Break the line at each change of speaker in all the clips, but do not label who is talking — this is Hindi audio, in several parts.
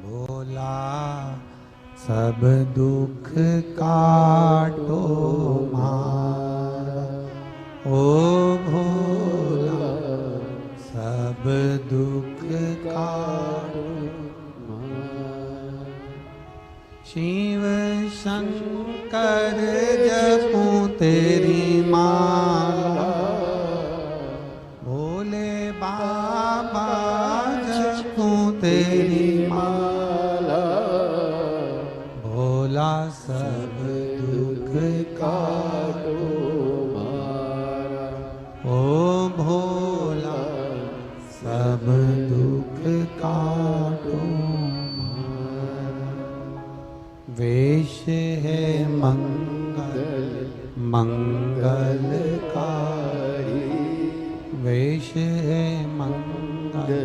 भोला सब दुख काटो मारा, ओ भोला सब दुख काटो मारा। शिव शंकर जपूं तेरी माला, भोले बाबा जपूं तेरी माला, भोला सब दुख काटो मारा, ओ भोला सब दुख काटो मारा। वेश है मंगल मंगलकारी, वेश है मंगल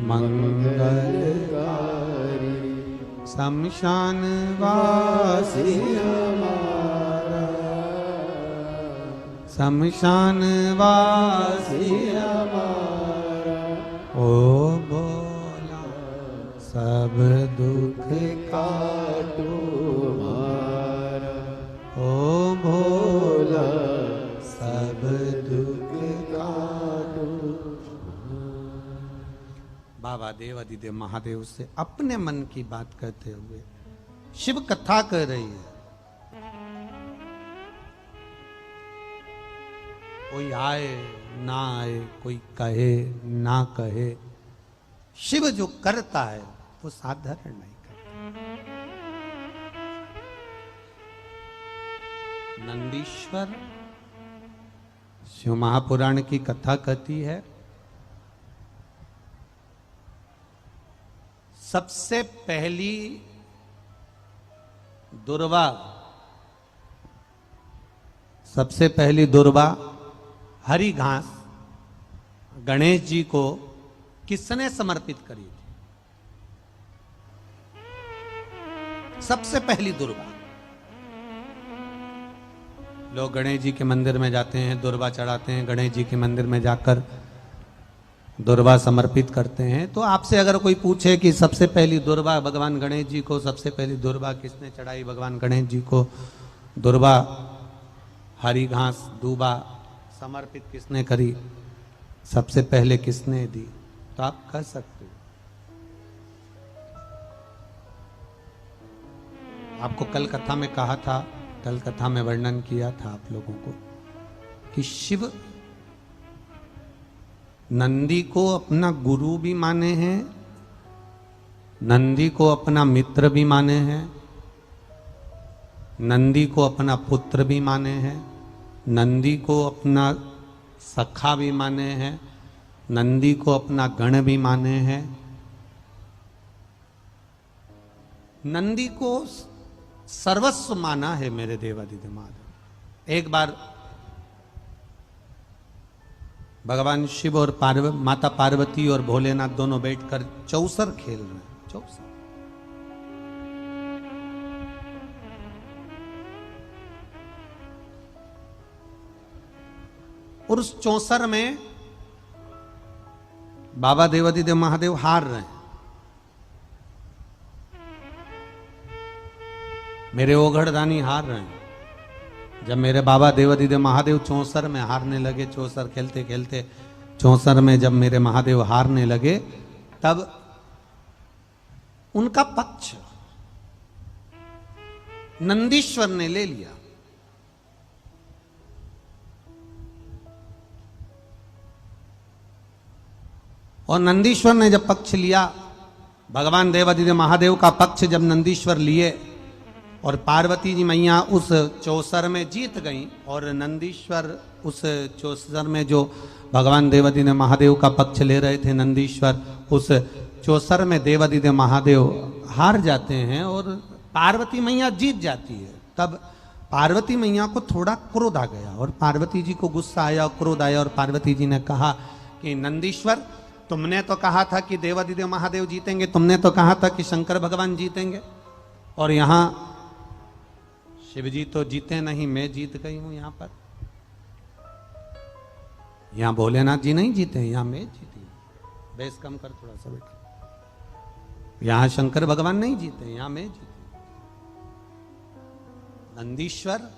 मंगलकारी, शमशान वासी हमारा, शमशान वासी हमारा, ओ भोला सब दुख काटो मारा, ओ भोला सब दुख काटो। बाबा देवादिदेव महादेव से अपने मन की बात करते हुए शिव कथा कर रही है। कोई आए ना आए, कोई कहे ना कहे, शिव जो करता है वो साधारण नहीं करता। नंदीश्वर शिव महापुराण की कथा कहती है, सबसे पहली दुर्वा, सबसे पहली दुर्वा हरी घास गणेश जी को किसने समर्पित करी थी? सबसे पहली दुर्वा। लोग गणेश जी के मंदिर में जाते हैं, दुर्वा चढ़ाते हैं, गणेश जी के मंदिर में जाकर दुर्वा समर्पित करते हैं। तो आपसे अगर कोई पूछे कि सबसे पहली दुर्वा भगवान गणेश जी को, सबसे पहली दुर्वा किसने चढ़ाई भगवान गणेश जी को, दुर्वा हरी घास दूबा समर्पित किसने करी, सबसे पहले किसने दी, तो आप कह सकते हो। आपको कल कथा में कहा था, कल कथा में वर्णन किया था आप लोगों को कि शिव नंदी को अपना गुरु भी माने हैं, नंदी को अपना मित्र भी माने हैं, नंदी को अपना पुत्र भी माने हैं, नंदी को अपना सखा भी माने हैं, नंदी को अपना गण भी माने हैं। नंदी को सर्वस्व माना है मेरे देवादिदेव महादेव। एक बार भगवान शिव और माता पार्वती और भोलेनाथ दोनों बैठकर चौसर खेल रहे हैं। चौसर और उस चौसर में बाबा देवादिदेव महादेव हार रहे हैं। मेरे ओघड़दानी हार रहे हैं। जब मेरे बाबा देवादिदेव महादेव चौसर में हारने लगे, चौसर खेलते खेलते चौसर में जब मेरे महादेव हारने लगे, तब उनका पक्ष नंदीश्वर ने ले लिया। और नंदीश्वर ने जब पक्ष लिया, भगवान देवादिदेव महादेव का पक्ष जब नंदीश्वर लिए और पार्वती जी मैया उस चौसर में जीत गई, और नंदीश्वर उस चौसर में जो भगवान देवादिदेव महादेव का पक्ष ले रहे थे, नंदीश्वर उस चौसर में देवादिदेव महादेव हार जाते हैं और पार्वती मैया जीत जाती है। तब पार्वती मैया को थोड़ा क्रोध आ गया और पार्वती जी को गुस्सा आया, क्रोध आया, और पार्वती जी ने कहा कि नंदीश्वर, तुमने तो कहा था कि देवादिदेव महादेव जीतेंगे, तुमने तो कहा था कि शंकर भगवान जीतेंगे, और यहाँ शिव जी तो जीते नहीं, मैं जीत गई हूं। यहां पर, यहां भोलेनाथ जी नहीं जीते, यहां मैं जीती हूं। बेस कम कर थोड़ा सा बेटा। यहां शंकर भगवान नहीं जीते, यहां मैं जीते। नंदीश्वर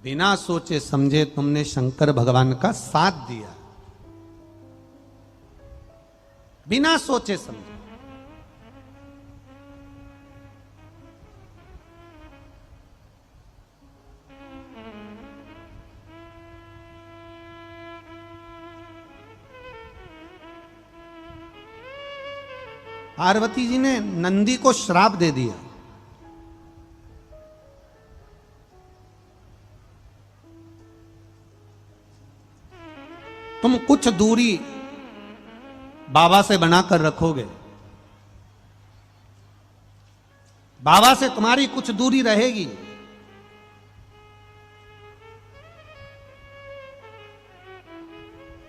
बिना सोचे समझे तुमने शंकर भगवान का साथ दिया, बिना सोचे समझे। पार्वती जी ने नंदी को श्राप दे दिया। तुम कुछ दूरी बाबा से बनाकर रखोगे, बाबा से तुम्हारी कुछ दूरी रहेगी।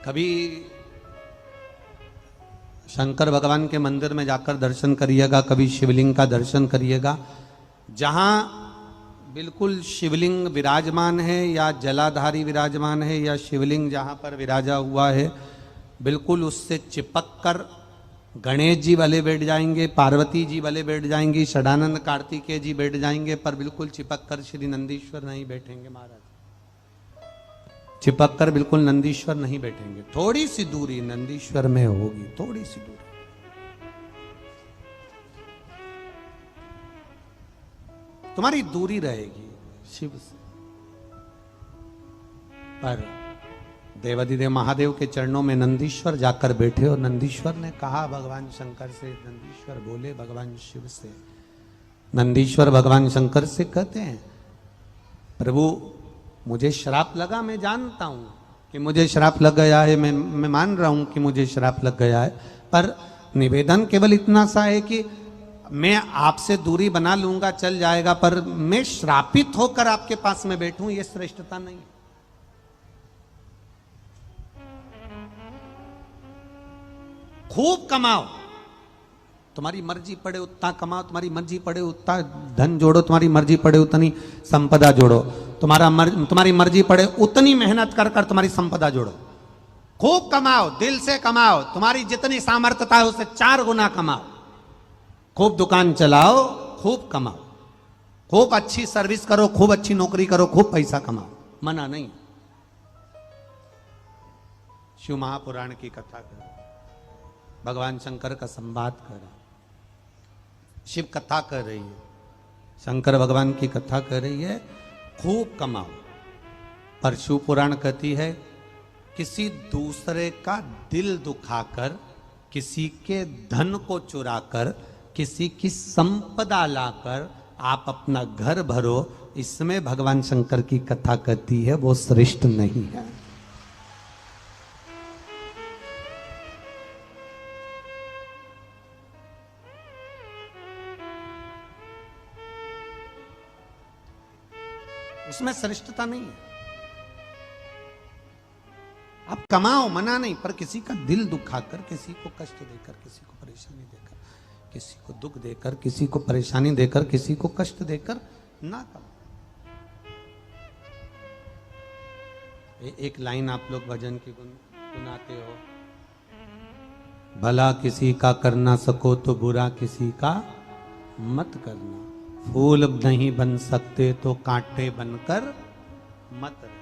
कभी शंकर भगवान के मंदिर में जाकर दर्शन करिएगा, कभी शिवलिंग का दर्शन करिएगा। जहां बिल्कुल शिवलिंग विराजमान है या जलाधारी विराजमान है या शिवलिंग जहां पर विराजा हुआ है, बिल्कुल उससे चिपक कर गणेश जी वाले बैठ जाएंगे, पार्वती जी वाले बैठ जाएंगी, षडानंद कार्तिकेय जी बैठ जाएंगे, पर बिल्कुल चिपक कर श्री नंदीश्वर नहीं बैठेंगे। महाराज चिपक कर बिल्कुल नंदीश्वर नहीं बैठेंगे। थोड़ी सी दूरी नंदीश्वर में होगी, थोड़ी सी दूरी। तुम्हारी दूरी रहेगी शिव से। पर देवाधिदेव महादेव के चरणों में नंदीश्वर जाकर बैठे और नंदीश्वर ने कहा भगवान शंकर से, नंदीश्वर बोले भगवान शिव से, नंदीश्वर भगवान शंकर से कहते हैं, प्रभु मुझे श्राप लगा, मैं जानता हूं कि मुझे श्राप लग गया है, मैं मान रहा हूं कि मुझे श्राप लग गया है, पर निवेदन केवल इतना सा है कि मैं आपसे दूरी बना लूंगा, चल जाएगा, पर मैं श्रापित होकर आपके पास में बैठूं, यह श्रेष्ठता नहीं। खूब कमाओ, तुम्हारी मर्जी पड़े उतना कमाओ, तुम्हारी मर्जी पड़े उतना धन जोड़ो, तुम्हारी मर्जी पड़े उतनी संपदा जोड़ो, तुम्हारी मर्जी पड़े उतनी मेहनत कर कर तुम्हारी संपदा जोड़ो। खूब कमाओ, दिल से कमाओ, तुम्हारी जितनी सामर्थ्यता है उससे 4 गुना कमाओ। खूब दुकान चलाओ, खूब कमाओ, खूब अच्छी सर्विस करो, खूब अच्छी नौकरी करो, खूब पैसा कमाओ, मना नहीं। शिव महापुराण की कथा करो, भगवान शंकर का संवाद करो, शिव कथा कर रही है, शंकर भगवान की कथा कर रही है, खूब कमाओ। पर शिव पुराण कहती है, किसी दूसरे का दिल दुखाकर, किसी के धन को चुराकर, किसी की संपदा लाकर आप अपना घर भरो, इसमें भगवान शंकर की कथा कहती है वो श्रेष्ठ नहीं है। उसमें श्रेष्ठता नहीं है। आप कमाओ, मना नहीं, पर किसी का दिल दुखाकर, किसी को कष्ट देकर, किसी को परेशानी देकर, किसी को दुख देकर, किसी को परेशानी देकर, किसी को कष्ट देकर ना कमाओ। एक लाइन आप लोग भजन की गुनगुनाते हो, भला किसी का कर ना सको तो बुरा किसी का मत करना, फूल नहीं बन सकते तो कांटे बनकर मत रहे।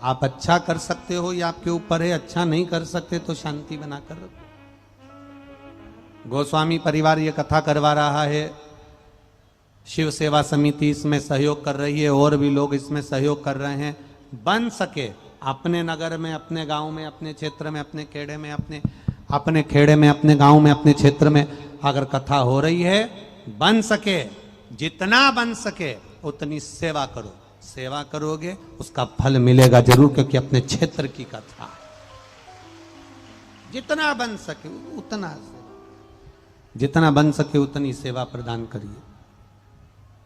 आप अच्छा कर सकते हो या आपके ऊपर है, अच्छा नहीं कर सकते तो शांति बनाकर रखो। गोस्वामी परिवार ये कथा करवा रहा है, शिव सेवा समिति इसमें सहयोग कर रही है, और भी लोग इसमें सहयोग कर रहे हैं। बन सके अपने नगर में, अपने गांव में, अपने क्षेत्र में, अपने खेड़े में, अपने खेड़े में, अपने गांव में, अपने क्षेत्र में अगर कथा हो रही है, बन सके, जितना बन सके उतनी सेवा करो। सेवा करोगे उसका फल मिलेगा जरूर, क्योंकि अपने क्षेत्र की कथा। जितना बन सके उतना, जितना बन सके उतनी सेवा प्रदान करिए,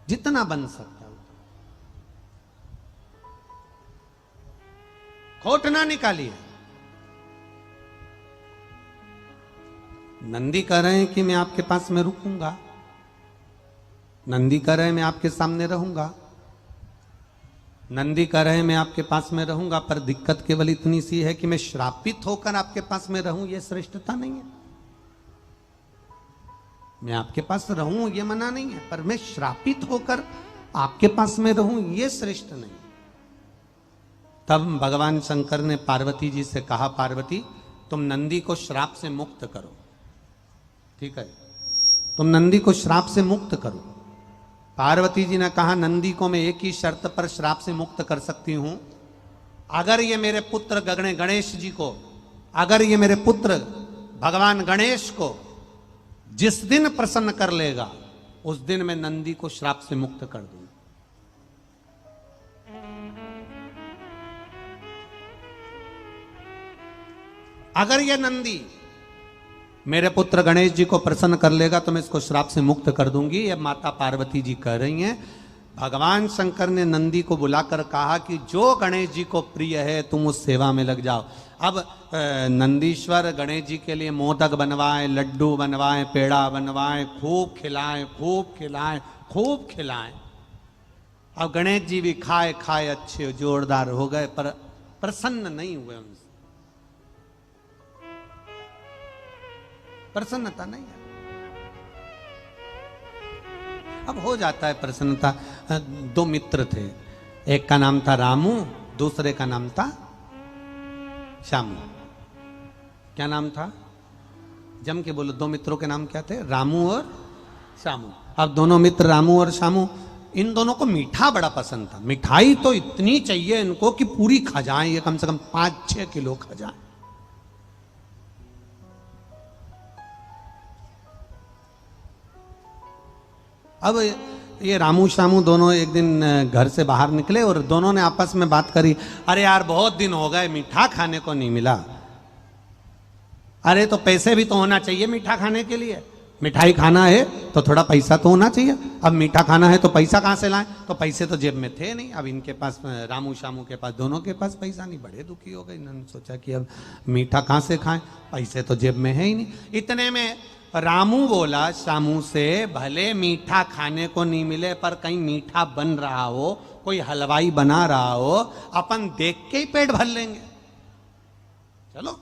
जितना बन सकता है। खोट ना निकालिए। नंदी कह रहे हैं कि मैं आपके पास में रुकूंगा, नंदी कह रहे हैं मैं आपके सामने रहूंगा, नंदी कह रहे हैं मैं आपके पास में रहूंगा, पर दिक्कत केवल इतनी सी है कि मैं श्रापित होकर आपके पास में रहूं, यह श्रेष्ठता नहीं है। मैं आपके पास रहूं ये मना नहीं है, पर मैं श्रापित होकर आपके पास में रहूं ये श्रेष्ठ नहीं। तब भगवान शंकर ने पार्वती जी से कहा, पार्वती तुम नंदी को श्राप से मुक्त करो, ठीक है, तुम नंदी को श्राप से मुक्त करो। पार्वती जी ने कहा, नंदी को मैं एक ही शर्त पर श्राप से मुक्त कर सकती हूं, अगर ये मेरे पुत्र गणेश जी को, अगर ये मेरे पुत्र भगवान गणेश को जिस दिन प्रसन्न कर लेगा उस दिन मैं नंदी को श्राप से मुक्त कर दूंगा। अगर ये नंदी मेरे पुत्र गणेश जी को प्रसन्न कर लेगा तो मैं इसको श्राप से मुक्त कर दूंगी। ये माता पार्वती जी कह रही हैं। भगवान शंकर ने नंदी को बुलाकर कहा कि जो गणेश जी को प्रिय है तुम उस सेवा में लग जाओ। अब नंदीश्वर गणेश जी के लिए मोदक बनवाए, लड्डू बनवाए, पेड़ा बनवाए, खूब खिलाएं, खूब खिलाएं, खूब खिलाएं। अब गणेश जी भी खाए खाए अच्छे जोरदार हो गए, पर प्रसन्न नहीं हुए, उनसे प्रसन्नता नहीं है। अब हो जाता है प्रसन्नता। दो मित्र थे, एक का नाम था रामू, दूसरे का नाम था श्यामू। क्या नाम था? जम के बोलो, दो मित्रों के नाम क्या थे? रामू और श्यामू। अब दोनों मित्र रामू और श्यामू, इन दोनों को मीठा बड़ा पसंद था। मिठाई तो इतनी चाहिए इनको कि पूरी खा जाएं, ये कम से कम 5-6 किलो खा जाएं। अब ये रामू श्यामू दोनों एक दिन घर से बाहर निकले और दोनों ने आपस में बात करी, अरे यार बहुत दिन हो गए मीठा खाने को नहीं मिला। अरे तो पैसे भी तो होना चाहिए मीठा खाने के लिए, मिठाई खाना है तो थोड़ा पैसा तो होना चाहिए। अब मीठा खाना है तो पैसा कहाँ से लाएं? तो पैसे तो जेब में थे नहीं। अब इनके पास, रामू श्यामू के पास, दोनों के पास पैसा नहीं। बड़े दुखी हो गए। इन्होंने सोचा कि अब मीठा कहाँ से खाएं, पैसे तो जेब में है ही नहीं। इतने में रामू बोला श्यामू से, भले मीठा खाने को नहीं मिले पर कहीं मीठा बन रहा हो, कोई हलवाई बना रहा हो, अपन देख के ही पेट भर लेंगे। चलो।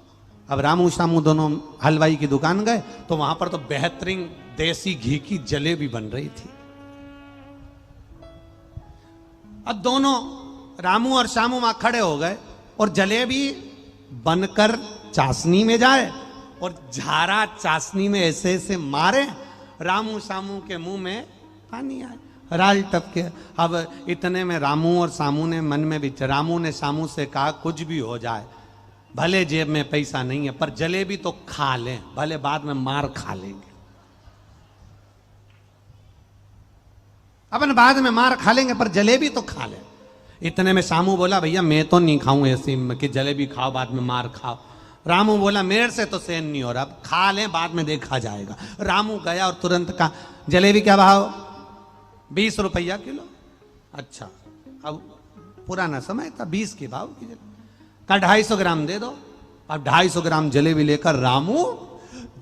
अब रामू श्यामू दोनों हलवाई की दुकान गए तो वहां पर तो बेहतरीन देसी घी की जलेबी बन रही थी। अब दोनों रामू और श्यामू वहां खड़े हो गए और जलेबी बनकर चाशनी में जाए और झारा चाशनी में ऐसे ऐसे मारे, रामू श्यामू के मुंह में पानी आए, राल टपके। अब इतने में रामू और श्यामू ने मन में भी, रामू ने श्यामू से कहा, कुछ भी हो जाए, भले जेब में पैसा नहीं है पर जलेबी तो खा लें, भले बाद में मार खा लेंगे, अपन बाद में मार खा लेंगे पर जलेबी तो खा लें। इतने में श्यामू बोला, भैया मैं तो नहीं खाऊं ऐसी कि जलेबी खाओ बाद में मार खाओ। रामू बोला, मेरे से तो सहन नहीं हो रहा, अब खा लें बाद में देखा जाएगा। रामू गया और तुरंत कहा, जलेबी क्या भाव? 20 रुपया किलो। अच्छा, अब पुराना समय था, 20 के भाव की जलेबी। कहा 250 ग्राम दे दो। अब 250 ग्राम जलेबी लेकर रामू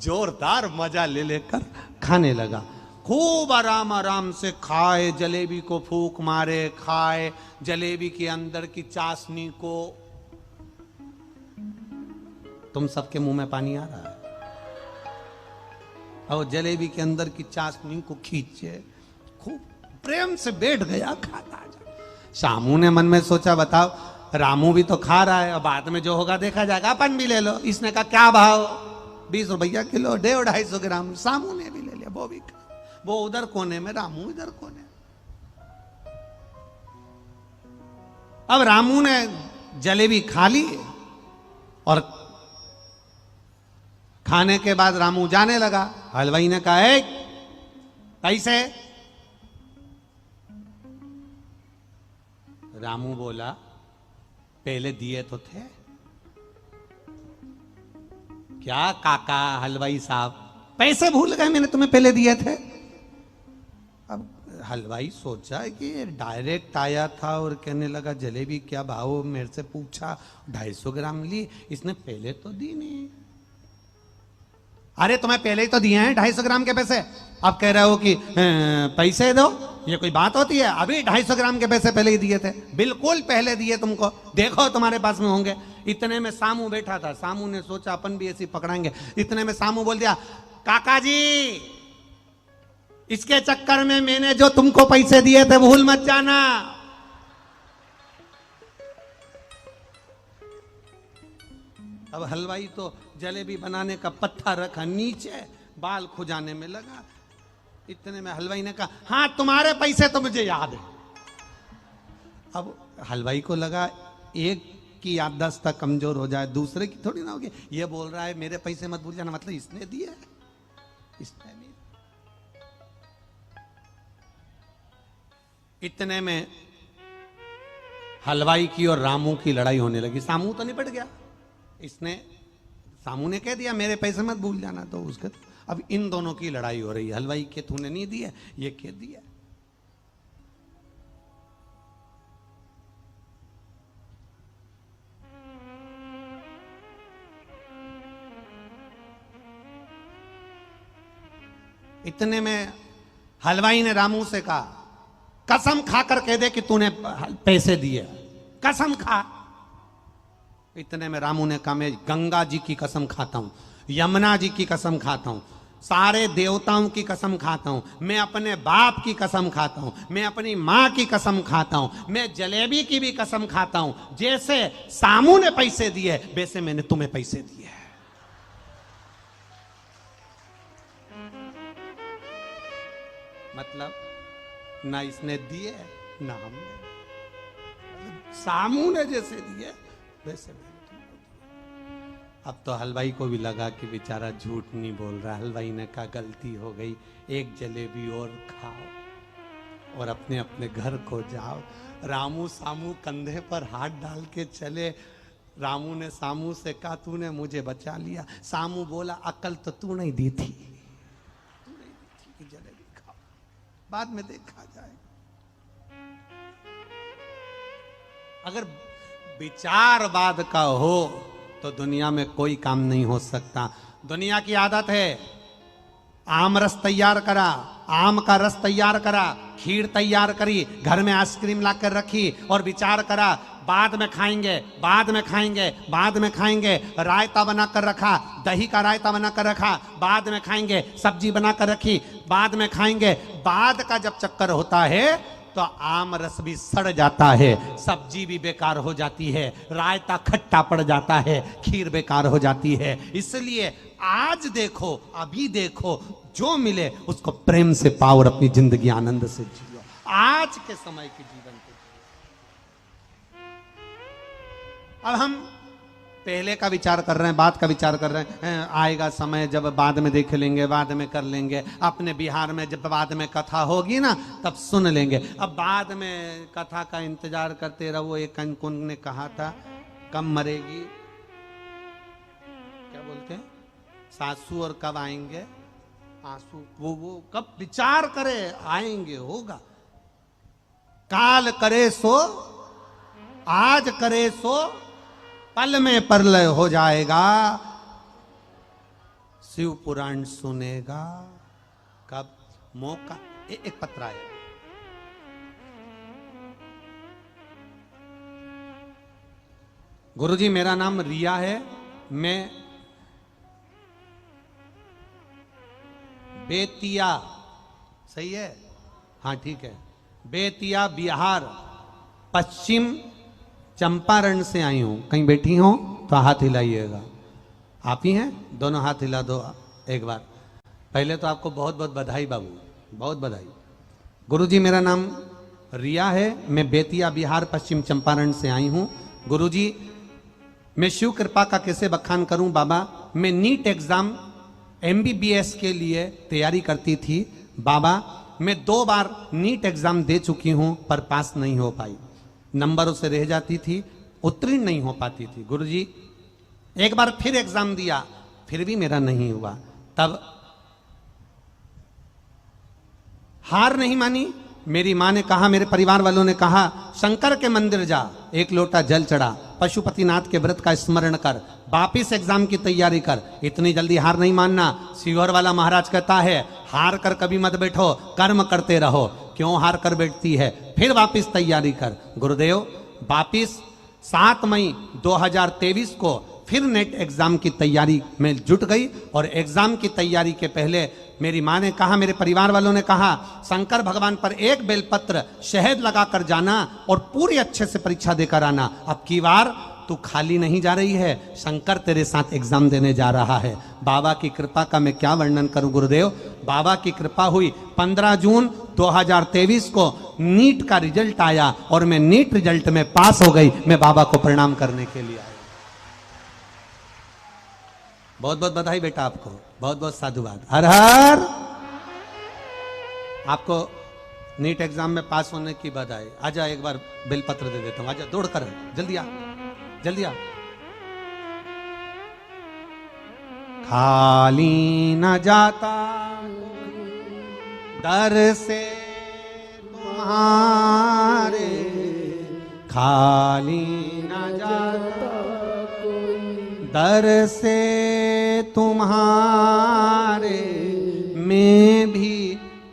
जोरदार मजा ले लेकर खाने लगा। खूब आराम आराम से खाए, जलेबी को फूंक मारे, खाए जलेबी के अंदर की चाशनी को। तुम सबके मुंह में पानी आ रहा है। और जलेबी के अंदर की चाशनी को खींचे, खूब प्रेम से बैठ गया खाता जा। श्यामू ने मन में सोचा, बताओ रामू भी तो खा रहा है, अब बाद में जो होगा देखा जाएगा, अपन भी ले लो। इसने कहा क्या भाव? 20 रुपया किलो, 250 ग्राम। श्यामू ने भी ले लिया, वो भी खा। वो उधर कोने में, रामू इधर कोने। अब रामू ने जलेबी खा ली और खाने के बाद रामू जाने लगा। हलवाई ने कहा, ए पैसे? रामू बोला, पहले दिए तो थे। क्या काका हलवाई साहब, पैसे भूल गए? मैंने तुम्हें पहले दिए थे। अब हलवाई सोचा कि डायरेक्ट आया था और कहने लगा, जलेबी क्या भाव? मेरे से पूछा, 250 ग्राम ली, इसने पहले तो दी नहीं। अरे तुम्हें पहले ही तो दिए हैं 250 ग्राम के पैसे, अब कह रहे हो कि पैसे दो? ये कोई बात होती है? अभी 250 ग्राम के पैसे पहले ही दिए थे। बिल्कुल पहले दिए तुमको, देखो तुम्हारे पास में होंगे। इतने में सामू बैठा था। सामू ने सोचा अपन भी ऐसी पकड़ाएंगे। इतने में सामू बोल दिया, काका जी इसके चक्कर में मैंने जो तुमको पैसे दिए थे भूल मत जाना। अब हलवाई तो जलेबी बनाने का पत्थर रखा नीचे, बाल खुजाने में लगा। इतने में हलवाई ने कहा, हाँ तुम्हारे पैसे तो मुझे याद है। अब हलवाई को लगा एक की याददाश्त तक कमजोर हो जाए, दूसरे की थोड़ी ना होगी। ये बोल रहा है मेरे पैसे मत भूल जाना, मतलब इसने दिए, इसने नहीं। इतने में हलवाई की और रामू की लड़ाई होने लगी। सामू तो निपट गया, इसने सामू ने कह दिया मेरे पैसे मत भूल जाना, तो उसके अब इन दोनों की लड़ाई हो रही है। हलवाई के तूने नहीं दिया, ये कह दिया। इतने में हलवाई ने रामू से कहा, कसम खाकर कह दे कि तूने पैसे दिए, कसम खा। इतने में रामू ने कहा, मैं गंगा जी की कसम खाता हूं, यमुना जी की कसम खाता हूं, सारे देवताओं की कसम खाता हूं, मैं अपने बाप की कसम खाता हूं, मैं अपनी मां की कसम खाता हूं, मैं जलेबी की भी कसम खाता हूं। जैसे सामू ने पैसे दिए वैसे मैंने तुम्हें पैसे दिए। मतलब ना इसने दिए ना हमने, सामू ने जैसे दिए वैसे मैंने तुमको दिए। अब तो हलवाई को भी लगा कि बेचारा झूठ नहीं बोल रहा। हलवाई ने कहा गलती हो गई, एक जलेबी और खाओ और अपने अपने घर को जाओ। रामू सामू कंधे पर हाथ डाल के चले। रामू ने सामू से कहा तूने मुझे बचा लिया। सामू बोला अकल तो तू नहीं दी थी, तू नहीं दी थी कि जलेबी खाओ, बाद में देखा जाए। अगर विचारवाद का हो तो दुनिया में कोई काम नहीं हो सकता। दुनिया की आदत है, आम रस तैयार करा, आम का रस तैयार करा, खीर तैयार करी, घर में आइसक्रीम लाकर रखी और विचार करा बाद में खाएंगे, बाद में खाएंगे, बाद में खाएंगे। रायता बनाकर रखा, दही का रायता बनाकर रखा, बाद में खाएंगे। सब्जी बनाकर रखी, बाद में खाएंगे। बाद का जब चक्कर होता है तो आम रस भी सड़ जाता है, सब्जी भी बेकार हो जाती है, रायता खट्टा पड़ जाता है, खीर बेकार हो जाती है। इसलिए आज देखो, अभी देखो, जो मिले उसको प्रेम से पाओ और अपनी जिंदगी आनंद से जियो। आज के समय के जीवन को अब हम पहले का विचार कर रहे हैं, बाद का विचार कर रहे हैं। आएगा समय जब बाद में देख लेंगे, बाद में कर लेंगे। अपने बिहार में जब बाद में कथा होगी ना तब सुन लेंगे। अब बाद में कथा का इंतजार करते रहो। एक कौन ने कहा था, कब मरेगी, क्या बोलते हैं, सासू और कब आएंगे आंसू। वो कब विचार करे, आएंगे, होगा। काल करे सो, आज करे सो, पल में परलय हो जाएगा। शिव पुराण सुनेगा कब, मौका। एक पत्र आया, गुरुजी मेरा नाम रिया है, मैं बेतिया, सही है, हाँ ठीक है, बेतिया बिहार पश्चिम चंपारण से आई हूं। कहीं बैठी हो तो हाथ हिलाइएगा। आप ही हैं, दोनों हाथ हिला दो एक बार। पहले तो आपको बहुत बहुत बधाई बाबू, बहुत बधाई। गुरुजी मेरा नाम रिया है, मैं बेतिया बिहार पश्चिम चंपारण से आई हूं। गुरुजी मैं शिव कृपा का कैसे बखान करूं बाबा। मैं नीट एग्जाम MBBS के लिए तैयारी करती थी बाबा। मैं 2 बार नीट एग्जाम दे चुकी हूं पर पास नहीं हो पाई, नंबरों से रह जाती थी, उत्तीर्ण नहीं हो पाती थी। गुरुजी एक बार फिर एग्जाम दिया, फिर भी मेरा नहीं हुआ। तब हार नहीं मानी। मेरी मां ने कहा, मेरे परिवार वालों ने कहा, शंकर के मंदिर जा, 1 लोटा जल चढ़ा, पशुपतिनाथ के व्रत का स्मरण कर, वापिस एग्जाम की तैयारी कर। इतनी जल्दी हार नहीं मानना। शिवहर वाला महाराज कहता है हार कर कभी मत बैठो, कर्म करते रहो। क्यों हार कर बैठती है, फिर वापिस तैयारी कर। गुरुदेव वापिस 7 मई 2023 को फिर नेट एग्जाम की तैयारी में जुट गई और एग्जाम की तैयारी के पहले मेरी माँ ने कहा, मेरे परिवार वालों ने कहा, शंकर भगवान पर एक बेलपत्र शहद लगाकर जाना और पूरी अच्छे से परीक्षा देकर आना। अब की बार तू खाली नहीं जा रही है, शंकर तेरे साथ एग्जाम देने जा रहा है। बाबा की कृपा का मैं क्या वर्णन करूं गुरुदेव। बाबा की कृपा हुई, 15 जून 2023 को नीट का रिजल्ट आया और मैं नीट रिजल्ट में पास हो गई। मैं बाबा को प्रणाम करने के लिए आया। बहुत बहुत बधाई बेटा आपको, बहुत बहुत साधुवाद। हर हर। आपको नीट एग्जाम में पास होने की बधाई। आजा, एक बार बेलपत्र दे देता हूं। आजा, दौड़ कर, जल्दी आ, जल्दी आ। खाली न जाता दर से तुम्हारे, खाली न जाता दर से तुम्हारे, मैं भी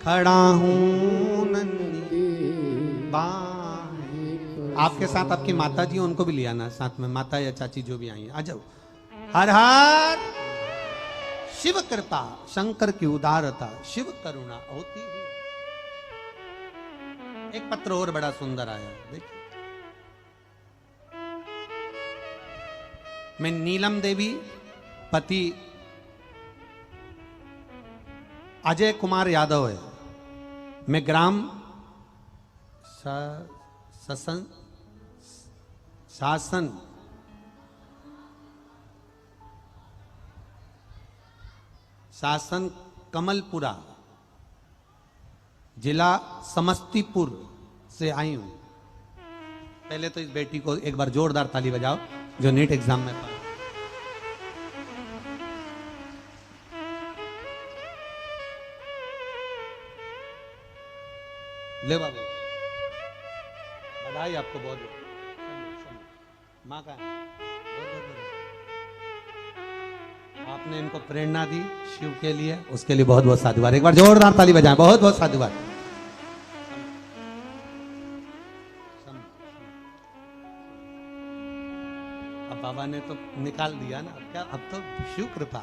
खड़ा हूं नन्ही बाहें। आपके साथ आपकी माता जी, उनको भी लिया ना साथ में, माता या चाची जो भी आई हैं, आ जाओ। हर हर। शिव कृपा, शंकर की उदारता, शिव करुणा होती ही। एक पत्र और बड़ा सुंदर आया, देखिए। मैं नीलम देवी पति अजय कुमार यादव है। मैं ग्राम शासन कमलपुरा, जिला समस्तीपुर से आई हूं। पहले तो इस बेटी को एक बार जोरदार ताली बजाओ जो नीट एग्जाम में पास। ले बाबू, बधाई आपको बहुत बहुत। माँ का आपने इनको प्रेरणा दी शिव के लिए, उसके लिए बहुत बहुत साधुवाद। एक बार जोरदार ताली बजाएं, बहुत बहुत साधुवाद। अब बाबा ने तो निकाल दिया ना, अब क्या, अब तो शिव कृपा।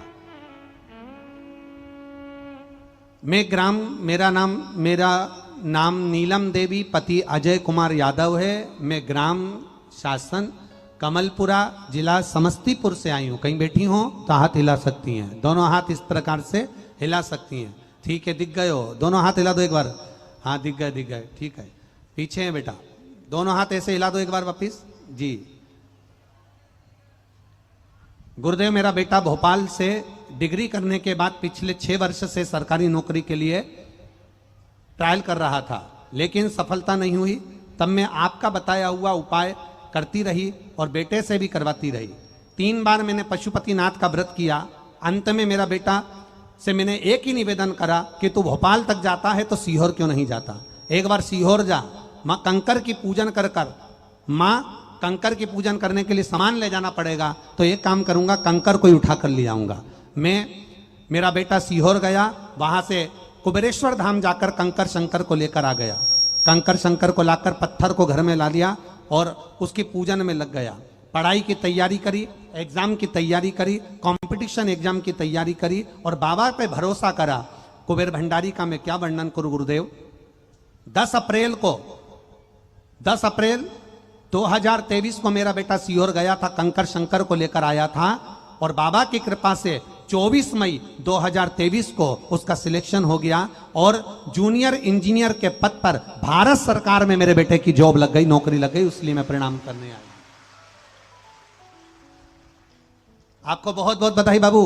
मेरा नाम नीलम देवी पति अजय कुमार यादव है। मैं ग्राम शासन कमलपुरा, जिला समस्तीपुर से आई हूं। कहीं बैठी हो तो हाथ हिला सकती हैं, दोनों हाथ इस प्रकार से हिला सकती हैं। ठीक है, दिख गए हो, दोनों हाथ हिला दो एक बार। हाँ, दिख गए, दिख गए, ठीक है। पीछे है बेटा, दोनों हाथ ऐसे हिला दो एक बार वापिस जी। गुरुदेव, मेरा बेटा भोपाल से डिग्री करने के बाद पिछले 6 वर्ष से सरकारी नौकरी के लिए ट्रायल कर रहा था, लेकिन सफलता नहीं हुई। तब मैं आपका बताया हुआ उपाय करती रही और बेटे से भी करवाती रही। 3 बार मैंने पशुपतिनाथ का व्रत किया। अंत में मेरा बेटा से मैंने एक ही निवेदन करा कि तू भोपाल तक जाता है तो सीहोर क्यों नहीं जाता, एक बार सीहोर जा, माँ कंकर की पूजन कर कर। माँ कंकर की पूजन करने के लिए सामान ले जाना पड़ेगा, तो एक काम करूंगा, कंकर को ही उठा कर ले आऊंगा। मेरा बेटा सीहोर गया, वहां से कुबेरेश्वर धाम जाकर कंकर शंकर को लेकर आ गया। कंकर शंकर को लाकर पत्थर को घर में ला लिया और उसकी पूजन में लग गया। पढ़ाई की तैयारी करी, एग्जाम की तैयारी करी, कंपटीशन एग्जाम की तैयारी करी और बाबा पे भरोसा करा। कुबेर भंडारी का मैं क्या वर्णन करूं गुरुदेव। 10 अप्रैल 2023 को मेरा बेटा सीहोर गया था, कंकर शंकर को लेकर आया था और बाबा की कृपा से 24 मई 2023 को उसका सिलेक्शन हो गया और जूनियर इंजीनियर के पद पर भारत सरकार में मेरे बेटे की जॉब लग गई, नौकरी लग गई। इसलिए मैं प्रणाम करने आया। आपको बहुत बहुत बधाई बाबू।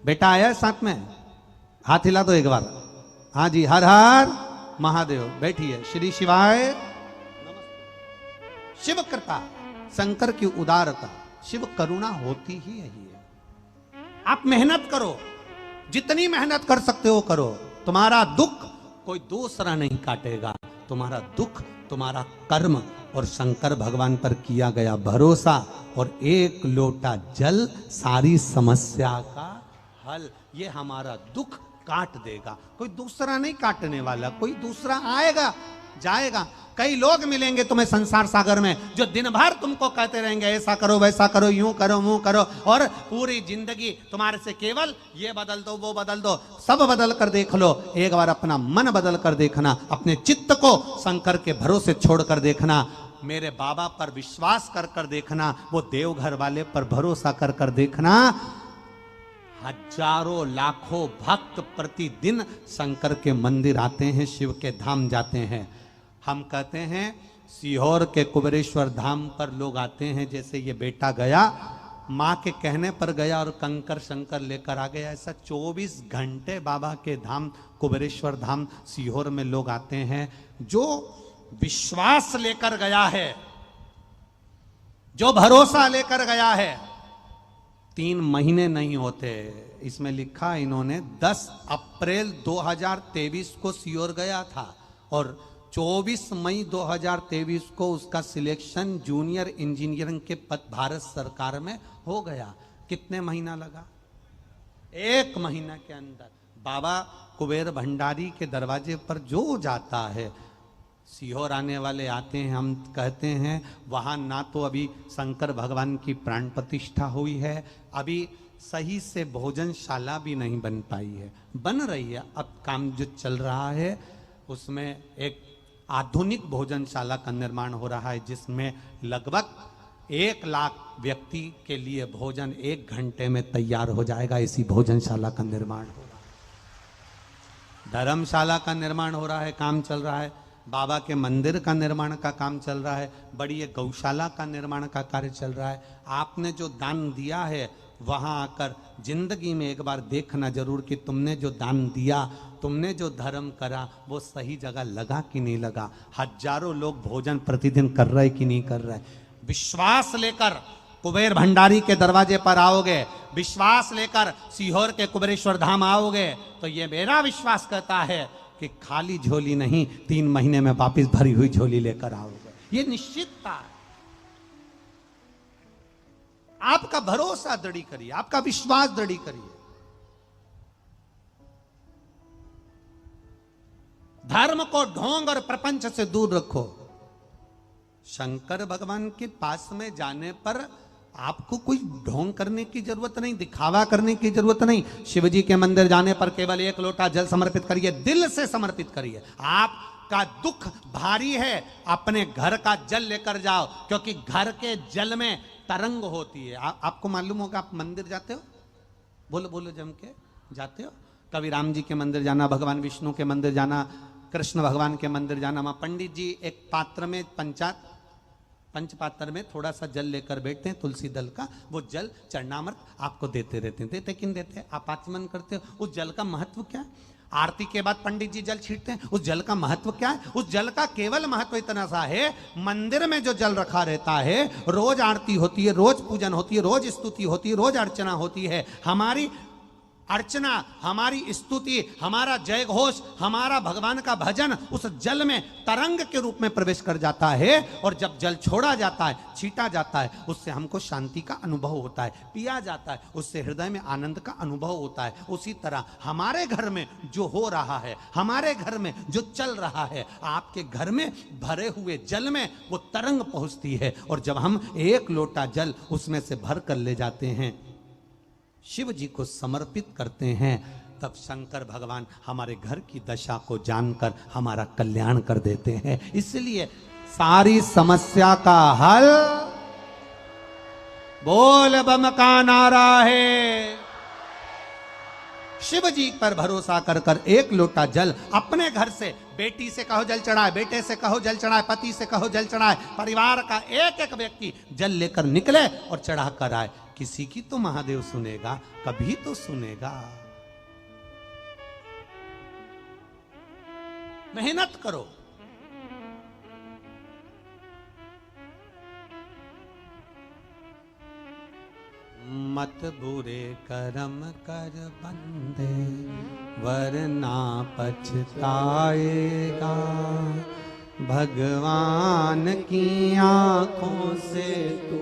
बेटा आया है साथ में, हाथ हिला दो एक बार। हाँ जी, हर हर महादेव। बैठिए। श्री शिवाय। शिव कृपा, शंकर की उदारता, शिव करुणा होती ही है। आप मेहनत करो, जितनी मेहनत कर सकते हो करो। तुम्हारा दुख कोई दूसरा नहीं काटेगा, तुम्हारा दुख तुम्हारा कर्म और शंकर भगवान पर किया गया भरोसा और एक लोटा जल सारी समस्या का हल। ये हमारा दुख काट देगा, कोई दूसरा नहीं काटने वाला। कोई दूसरा आएगा जाएगा। कई लोग मिलेंगे तुम्हें संसार सागर में जो दिन भर तुमको कहते रहेंगे ऐसा करो वैसा करो, यूं करो मुंह करो, और पूरी जिंदगी तुम्हारे से केवल ये बदल दो वो बदल दो। सब बदल कर देख लो, एक बार अपना मन बदल कर देखना, अपने चित्त को शंकर के भरोसे छोड़ कर देखना, मेरे बाबा पर विश्वास कर कर देखना, वो देवघर वाले पर भरोसा कर कर देखना। हजारों लाखों भक्त प्रतिदिन शंकर के मंदिर आते हैं, शिव के धाम जाते हैं। हम कहते हैं सीहोर के कुबेरेश्वर धाम पर लोग आते हैं, जैसे ये बेटा गया माँ के कहने पर गया और कंकर शंकर लेकर आ गया, ऐसा 24 घंटे बाबा के धाम कुबेरेश्वर धाम सीहोर में लोग आते हैं। जो विश्वास लेकर गया है, जो भरोसा लेकर गया है, 3 महीने नहीं होते। इसमें लिखा इन्होंने 10 अप्रैल 2023 को सीहोर गया था और 24 मई 2023 को उसका सिलेक्शन जूनियर इंजीनियरिंग के पद भारत सरकार में हो गया। कितने महीना लगा? 1 महीना के अंदर। बाबा कुबेर भंडारी के दरवाजे पर जो जाता है, सीहोर आने वाले आते हैं, हम कहते हैं वहाँ ना तो अभी शंकर भगवान की प्राण प्रतिष्ठा हुई है, अभी सही से भोजनशाला भी नहीं बन पाई है, बन रही है। अब काम जो चल रहा है उसमें एक आधुनिक भोजनशाला का निर्माण हो रहा है, जिसमें लगभग 1 लाख व्यक्ति के लिए भोजन 1 घंटे में तैयार हो जाएगा। इसी भोजनशाला का निर्माण हो रहा है, धर्मशाला का निर्माण हो रहा है, काम चल रहा है, बाबा के मंदिर का निर्माण का काम चल रहा है, बड़ी एक गौशाला का निर्माण का कार्य चल रहा है। आपने जो दान दिया है वहां आकर जिंदगी में एक बार देखना जरूर कि तुमने जो दान दिया, तुमने जो धर्म करा, वो सही जगह लगा कि नहीं लगा। हजारों लोग भोजन प्रतिदिन कर रहे कि नहीं कर रहे। विश्वास लेकर कुबेर भंडारी के दरवाजे पर आओगे, विश्वास लेकर सीहोर के कुबेरेश्वर धाम आओगे, तो ये मेरा विश्वास कहता है कि खाली झोली नहीं, 3 महीने में वापिस भरी हुई झोली लेकर आओगे। ये निश्चितता है। आपका भरोसा दृढ़ी करिए, आपका विश्वास दृढ़ी करिए। धर्म को ढोंग और प्रपंच से दूर रखो। शंकर भगवान के पास में जाने पर आपको कोई ढोंग करने की जरूरत नहीं, दिखावा करने की जरूरत नहीं। शिव जी के मंदिर जाने पर केवल 1 लोटा जल समर्पित करिए, दिल से समर्पित करिए। आपका दुख भारी है, अपने घर का जल लेकर जाओ, क्योंकि घर के जल में तरंग होती है। आपको मालूम होगा, आप मंदिर जाते हो, बोलो बोलो जम के जाते हो, कभी राम जी के मंदिर जाना, भगवान विष्णु के मंदिर जाना, कृष्ण भगवान के मंदिर जाना। वहां पंडित जी एक पात्र में पंचपात्र में थोड़ा सा जल लेकर बैठते हैं, तुलसी दल का, वो जल चरणामृत आपको देते रहते हैं। देते किन देते हैं? आप आचमन करते हो। उस जल का महत्व क्या है? आरती के बाद पंडित जी जल छींटते हैं, उस जल का महत्व क्या है? उस जल का केवल महत्व इतना सा है, मंदिर में जो जल रखा रहता है, रोज आरती होती है, रोज पूजन होती है, रोज स्तुति होती है, रोज अर्चना होती है। हमारी अर्चना, हमारी स्तुति, हमारा जय घोष, हमारा भगवान का भजन उस जल में तरंग के रूप में प्रवेश कर जाता है, और जब जल छोड़ा जाता है, छीटा जाता है, उससे हमको शांति का अनुभव होता है, पिया जाता है, उससे हृदय में आनंद का अनुभव होता है। उसी तरह हमारे घर में जो हो रहा है, हमारे घर में जो चल रहा है, आपके घर में भरे हुए जल में वो तरंग पहुंचती है, और जब हम 1 लोटा जल उसमें से भर कर ले जाते हैं, शिव जी को समर्पित करते हैं, तब शंकर भगवान हमारे घर की दशा को जानकर हमारा कल्याण कर देते हैं। इसलिए सारी समस्या का हल बोल बम का नारा है। शिव जी पर भरोसा कर कर 1 लोटा जल अपने घर से, बेटी से कहो जल चढ़ाए, बेटे से कहो जल चढ़ाए, पति से कहो जल चढ़ाए, परिवार का एक व्यक्ति जल लेकर निकले और चढ़ा कर आए। किसी की तो महादेव सुनेगा, कभी तो सुनेगा। मेहनत करो। मत बुरे कर्म कर बंदे, वरना पछताएगा। भगवान की आंखों से तू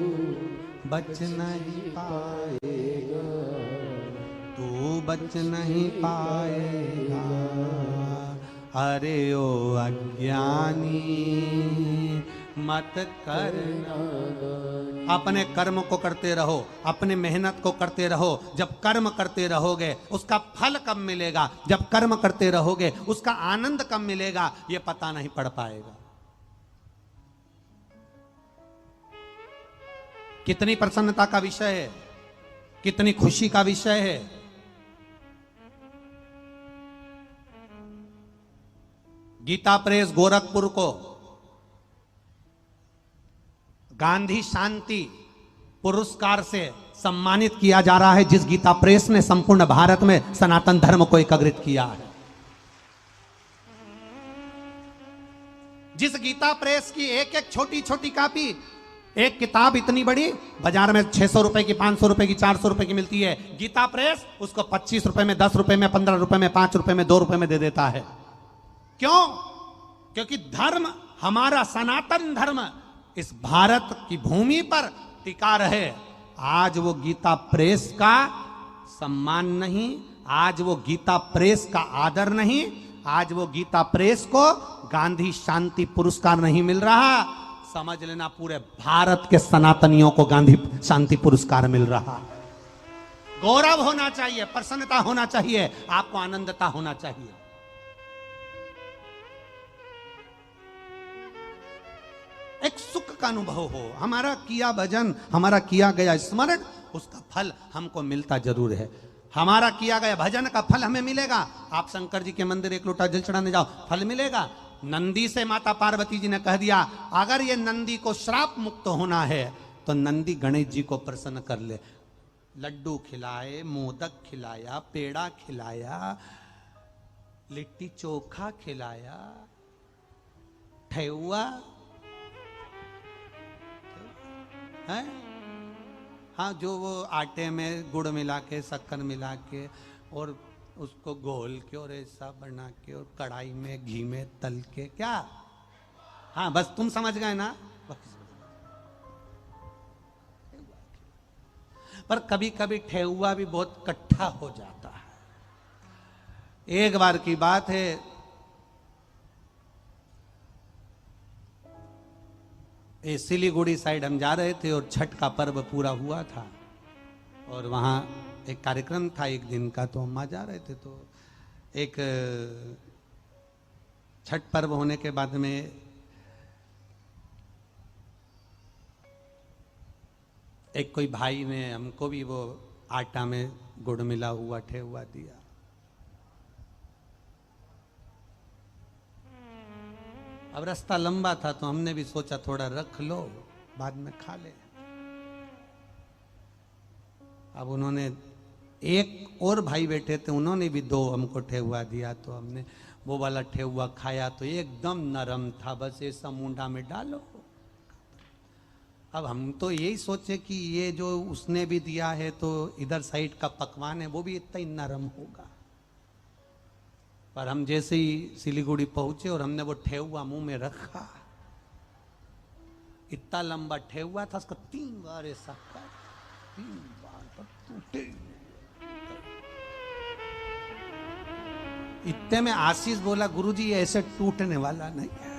बच नहीं पाएगा, तू बच नहीं पाएगा। अरे ओ अज्ञानी मत करना। अपने कर्म को करते रहो, अपने मेहनत को करते रहो। जब कर्म करते रहोगे उसका फल कब मिलेगा, जब कर्म करते रहोगे उसका आनंद कब मिलेगा, यह पता नहीं पड़ पाएगा। कितनी प्रसन्नता का विषय है, कितनी खुशी का विषय है। गीता प्रेस गोरखपुर को गांधी शांति पुरस्कार से सम्मानित किया जा रहा है, जिस गीता प्रेस ने संपूर्ण भारत में सनातन धर्म को एकत्रित किया है। जिस गीता प्रेस की एक एक छोटी छोटी कॉपी, एक किताब इतनी बड़ी बाजार में 600 रुपए की, 500 रुपए की, 400 रुपए की मिलती है, गीता प्रेस उसको 25 रुपए में, 10 रुपए में, 15 रुपए में, 5 रुपए में, 2 रुपए में दे देता है। क्यों? क्योंकि धर्म, हमारा सनातन धर्म इस भारत की भूमि पर टिका रहे। आज वो गीता प्रेस का सम्मान नहीं, आज वो गीता प्रेस का आदर नहीं, आज वो गीता प्रेस को गांधी शांति पुरस्कार नहीं मिल रहा। समझ लेना पूरे भारत के सनातनियों को गांधी शांति पुरस्कार मिल रहा। गौरव होना चाहिए, प्रसन्नता होना चाहिए, आपको आनंदता होना चाहिए। एक सुख का अनुभव हो, हमारा किया भजन, हमारा किया गया स्मरण, उसका फल हमको मिलता जरूर है। हमारा किया गया भजन का फल हमें मिलेगा। आप शंकर जी के मंदिर एक लोटा जल चढ़ाने जाओ, फल मिलेगा। नंदी से माता पार्वती जी ने कह दिया, अगर ये नंदी को श्राप मुक्त होना है तो नंदी गणेश जी को प्रसन्न कर ले। लड्डू खिलाए, मोदक खिलाया, पेड़ा खिलाया, लिट्टी चोखा खिलाया, ठेहुआ है, हाँ, जो वो आटे में गुड़ मिला के, शक्कर मिला के और उसको घोल के और ऐसा बना के और कढ़ाई में घी में तल के, क्या, हाँ बस तुम समझ गए ना। पर कभी कभी ठेहुआ भी बहुत कट्ठा हो जाता है। एक बार की बात है, सिलीगुड़ी साइड हम जा रहे थे और छठ का पर्व पूरा हुआ था और वहाँ एक कार्यक्रम था एक दिन का, तो हम वहाँ जा रहे थे। तो एक छठ पर्व होने के बाद में एक कोई भाई ने हमको भी वो आटा में गुड़ मिला हुआ ठेहुआ दिया। अब रास्ता लंबा था तो हमने भी सोचा थोड़ा रख लो, बाद में खा ले। अब उन्होंने, एक और भाई बैठे थे, उन्होंने भी 2 हमको ठेहुआ दिया, तो हमने वो वाला ठेहुआ खाया तो एकदम नरम था, बस ऐसा मुंडा में डालो। अब हम तो यही सोचे कि ये जो उसने भी दिया है तो इधर साइड का पकवान है वो भी इतना ही नरम होगा। पर हम जैसे ही सिलीगुड़ी पहुंचे और हमने वो ठेहुआ मुंह में रखा, इतना लंबा ठेहुआ था, उसको 3 बार ऐसा कर, 3 बार पर टूटे। इतने में आशीष बोला, गुरुजी ये ऐसे टूटने वाला नहीं है।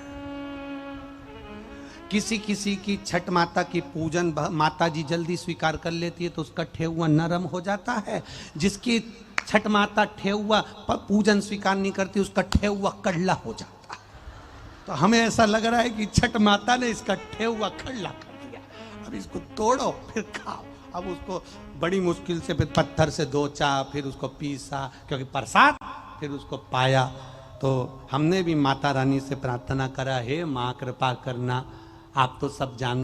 किसी किसी की छठ माता की पूजन माता जी जल्दी स्वीकार कर लेती है तो उसका ठेहुआ नरम हो जाता है। जिसकी छठ माता ठेहुआ पूजन स्वीकार नहीं करती, उसका ठेहुआ कड़ला हो जाता है। तो हमें ऐसा लग रहा है कि छठ माता ने इसका ठेहुआ कड़ला कर दिया, अब इसको तोड़ो फिर खाओ। अब उसको बड़ी मुश्किल से फिर पत्थर से दोचा, फिर उसको पीसा, क्योंकि प्रसाद, फिर उसको पाया। तो हमने भी माता रानी से प्रार्थना करा, हे माँ कृपा करना, आप तो सब जान